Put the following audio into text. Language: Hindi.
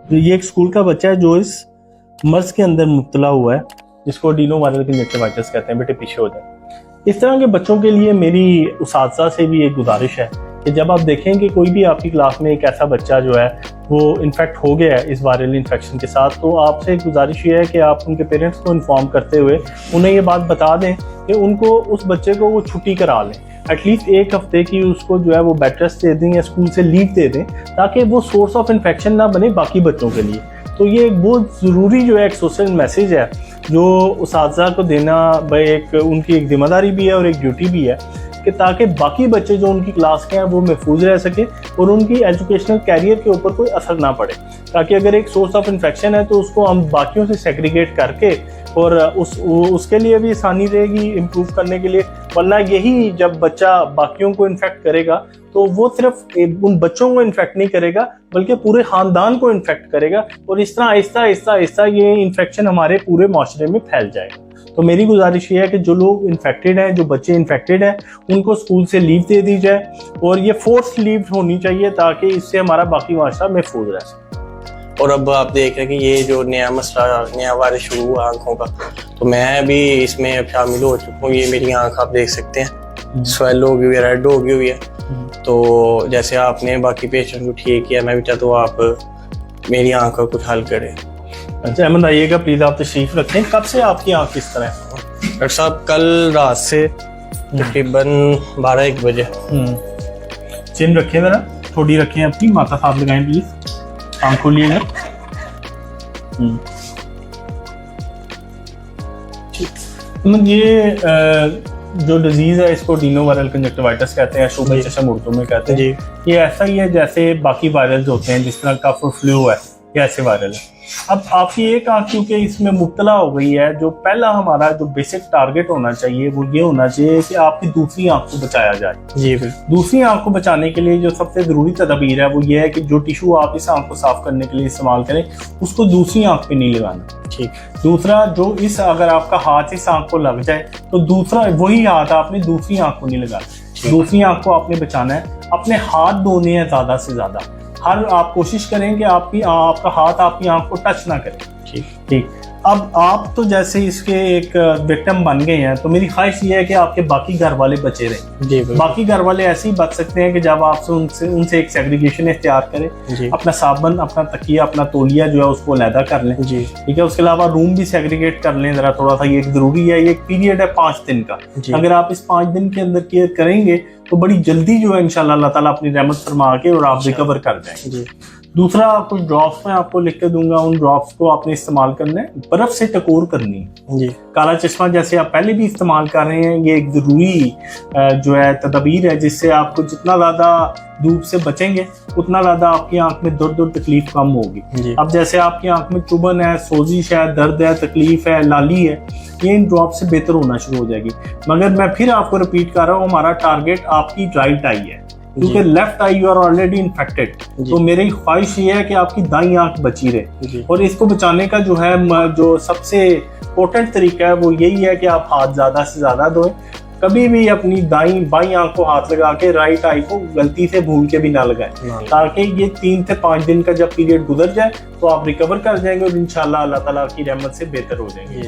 तो ये एक स्कूल का बच्चा है जो इस मर्ज के अंदर मुब्तला हुआ है, जिसको एडिनोवायरल कंजक्टिवाइटिस कहते हैं। बेटे पीछे हो जाए। इस तरह के बच्चों के लिए मेरी उस्ताद से भी एक गुजारिश है कि जब आप देखें कि कोई भी आपकी क्लास में एक ऐसा बच्चा जो है वो इन्फेक्ट हो गया है इस वायरल इन्फेक्शन के साथ, तो आपसे एक गुजारिश ये है कि आप उनके पेरेंट्स को इन्फॉर्म करते हुए उन्हें ये बात बता दें कि उनको उस बच्चे को वो छुट्टी करा लें, एटलीस्ट एक हफ्ते की उसको जो है वो बेड रेस्ट दे दें या स्कूल से लीव दे दें, ताकि वो सोर्स ऑफ इन्फेक्शन ना बने बाकी बच्चों के लिए। तो ये एक बहुत ज़रूरी जो है एक सोशल मैसेज है जो उस्ताद को देना एक उनकी एक जिम्मेदारी भी है और एक ड्यूटी भी है, कि ताकि बाकी बच्चे जो उनकी क्लास के हैं वो महफूज रह सके और उनकी एजुकेशनल कैरियर के ऊपर कोई असर ना पड़े, ताकि अगर एक सोर्स ऑफ इन्फेक्शन है तो उसको हम बाकियों से सेग्रीगेट करके और उसके लिए भी आसानी रहेगी इम्प्रूव करने के लिए। वरना यही जब बच्चा बाकियों को इन्फेक्ट करेगा तो वो सिर्फ उन बच्चों को इन्फेक्ट नहीं करेगा बल्कि पूरे ख़ानदान को इन्फेक्ट करेगा, और इस तरह आहिस्ता आहिस्ता आहिस्ता ये इन्फेक्शन हमारे पूरे माशरे में फैल जाएगा। तो मेरी गुजारिश ये है कि जो लोग इन्फेक्टेड हैं, जो बच्चे इन्फेक्टेड हैं, उनको स्कूल से लीव दे दी जाए और ये फोर्स लीव होनी चाहिए ताकि इससे हमारा बाकी माशरा महफूज रह सके। और अब आप देख रहे हैं कि ये जो नया मसला, नया वायरस शुरू हुआ आंखों का, तो मैं भी इसमें अब शामिल हो चुका हूँ। ये मेरी आंख आप देख सकते हैं, स्वेल हो गई है, रेड हो गई हुई है। तो जैसे आपने बाकी पेशेंट को ठीक किया, मैं भी चाहता हूँ आप मेरी आंख का कुछ हल करें। अच्छा अहमद आइएगा प्लीज, आप तशरीफ रखें। कब से आपकी आंख किस तरह है? डॉक्टर साहब कल रात से तकरीबन 12-1 बजे। चिन रखें जरा, थोड़ी रखें अपनी, माथा साफ लगाएं प्लीज, आंख खोलिएगा। ये जो डिजीज है इसको एडिनोवायरल कंजक्टिवाइटिस कहते हैं, शुगर चश्म उर्दू में कहते हैं। ये ऐसा ही है जैसे बाकी वायरल्स होते हैं, जिस तरह कफ और फ्लू है, ये ऐसे वायरल है। अब आपकी एक आंख क्योंकि इसमें मुब्तला हो गई है, जो पहला हमारा जो बेसिक टारगेट होना चाहिए वो ये होना चाहिए कि आपकी दूसरी आंख को बचाया जाए। जी बिल्कुल। दूसरी आंख को बचाने के लिए जो सबसे ज़रूरी तदबीर है वो ये है कि जो टिशू आप इस आंख को साफ करने के लिए इस्तेमाल करें उसको दूसरी आंख पे नहीं लगाना। ठीक। दूसरा, जो इस अगर आपका हाथ इस आंख को लग जाए तो दूसरा वही हाथ आपने दूसरी आंख को नहीं लगाना। दूसरी आंख को आपने बचाना है। अपने हाथ धोने हैं ज़्यादा से ज़्यादा। हर आप कोशिश करें कि आपका हाथ आपकी आंख को टच ना करे। ठीक। अब आप तो जैसे इसके एक विक्टिम बन गए हैं, तो मेरी ख्वाहिश ये है कि आपके बाकी घर वाले बचे रहें। बाकी घर वाले ऐसे ही बच सकते हैं कि जब आप उनसे एक सेग्रीगेशन इख्तियार करें, अपना साबन, अपना तकिया, अपना तौलिया जो है उसको अलहदा कर लें। ठीक है। उसके अलावा रूम भी सेग्रीगेट कर लें ज़रा थोड़ा सा, ये ज़रूरी है। ये एक पीरियड है 5 दिन का। अगर आप इस 5 दिन के अंदर केयर करेंगे तो बड़ी जल्दी जो है इंशाल्लाह अल्लाह ताला अपनी रहमत फरमा के और आप रिकवर कर जाएंगे। दूसरा, कुछ ड्रॉप्स मैं आपको लिख के दूंगा, उन ड्रॉप्स को आपने इस्तेमाल करना है, बर्फ से टकोर करनी है। जी। काला चश्मा जैसे आप पहले भी इस्तेमाल कर रहे हैं, ये एक ज़रूरी जो है तदबीर है, जिससे आपको जितना ज़्यादा धूप से बचेंगे उतना ज़्यादा आपकी आंख में दर्द और तकलीफ कम होगी। अब जैसे आपकी आंख में चुभन है, सोजिश है, दर्द है, तकलीफ है, लाली है, ये इन ड्रॉप से बेहतर होना शुरू हो जाएगी। मगर मैं फिर आपको रिपीट कर रहा हूँ, हमारा टारगेट आपकी राइट आई है, क्योंकि left eye you are already infected. तो मेरी ख्वाहिश ये है कि आपकी दाईं आंख बची रहे, और इसको बचाने का जो है जो सबसे इम्पोर्टेंट तरीका है वो यही है कि आप हाथ ज़्यादा से ज़्यादा धोएं। कभी भी अपनी बाईं आंख को हाथ लगा के राइट आई को गलती से भूल के भी ना लगाएं, ताकि ये 3 से 5 दिन का जब पीरियड गुजर जाए तो आप रिकवर कर जाएंगे और इंशाल्लाह अल्लाह ताला की रहमत से बेहतर हो जाएंगे।